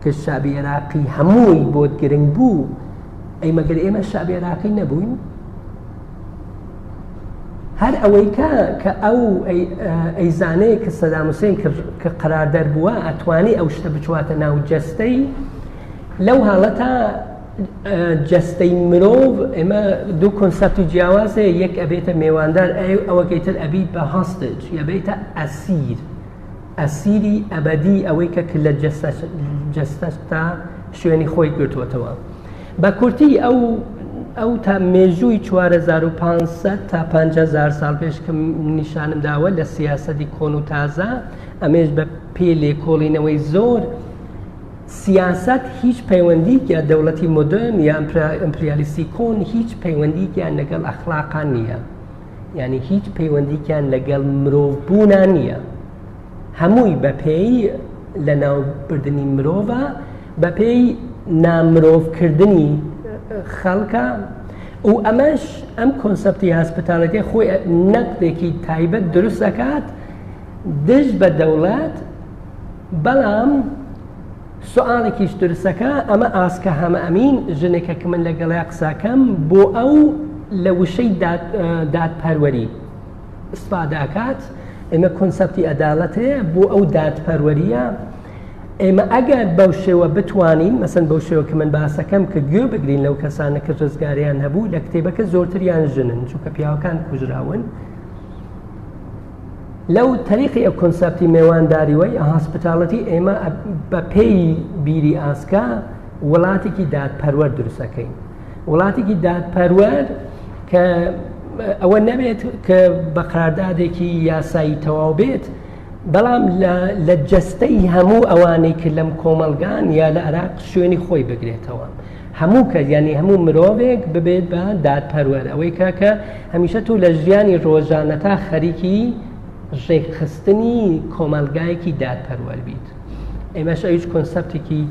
کە شەعبی عێراقی هەمووی بۆت گرنگ بوو، ئەی مەگەر ئێمە شەعبی عێراقی نەبووین؟ هەر ئەوەی کە ئەو ئەیزانەیە کە سەدام حوسەین کە قەراردەر بووە ئەتوانی ئەو شتە بچواتە ناو جەستەی، لەو حاڵەتە جەستەی مرۆڤ ئێمە دوو کۆنسەپتی جیاوازەیە، یەک ئەبێتە میێواندار، ئەوەکەیتر ئەبیت بە هاستج یا بێتە ئەسیر، ئەسیری ئەبەدی، ئەوەی کە لە جەستەشتا شوێنی خۆی گرتووەتەوە. بە کورتی ئەو تا مێژووی 4500 تا 50,000 ساڵ پێش کە نیشانم داوە لە سیاسەتی کۆن و تازە، ئەمێش بە پێ لێکۆڵینەوەی زۆر سیاست هیچ پەیوەندیک یا دەوڵەتی مۆدرن یا ئیمپریالیستی کۆن هیچ پەیوەندیکیان لەگەڵ ئەخلاقان نییە، یعنی هیچ پەیوەندیکیان لەگەڵ مرۆڤبوونان نییە. هەمووی بەپێی لە ناوبردننی مرۆڤە، بەپێی نامرۆڤکردنی خەڵکە و ئەمەش ئەم کۆنسەپتی هاسپیتاڵەتی خۆی نەقدێکی تایبەت دروست دەکات دژ بە دەوڵەت بەڵام سوالێکیش دروستەکە ئەمە ئاسکە هەمە ئەمین ژنێکە کە من لەگەڵای قساکەم بۆ ئەو لە وشەی دادپەروەری ئستفادەکات ئێمە کۆنسەپتی ئەداڵەت هەیە بۆ ئەو دادپەروەریە ئێمە ئەگەر بەو شێوە بتوانین مەسەن بەو شێوە کە من باسەکەم کە گوێ بگرین لەو کەسانە کە ڕزگاریان هەبوو لە کتێبەکە زۆرتریان ژنن چونکە پیاوەکان کوژراون لەو تەریقی ئەو کۆنسەپتی میێوانداریوەی هاسپیتاڵەتی ئێمە بە پێی بیری ئاسکا وڵاتێکی دادپەروەر دروستەکەین وڵاتێکی دادپەروەر کە ئەوە نەبێت کە بە قراردادێکی یاسایی تەواو بێت بەڵام لە جەستەی هەموو ئەوانەی کە لەم کۆمەلگان یا لە عێراق شوێنی خۆی بگرێتەوە هەموو کە ینی هەموو مرۆڤێک ببێت بە دادپەروەر ئەوەی کاکە هەمیشە تو لە ژیانی ڕۆژانەتا خەریکی ڕێکخستنی کۆمەلگایەکی دادپەروەر بیت ئێمەش هیچ کۆنسەپتێکی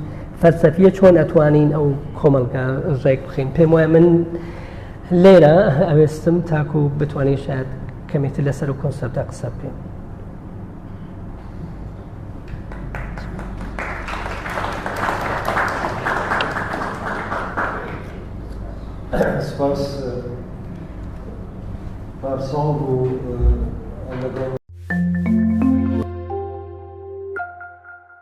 فەلسەفیە چۆن ئەتوانین ئەو کۆمەلگا ڕێک بخین پێم وایە من لێرە ئەوێستم تاکو بتوانین شاید کەمێتر لەسەر و کۆنسەپتە قسە بکەین سپاس پارسال و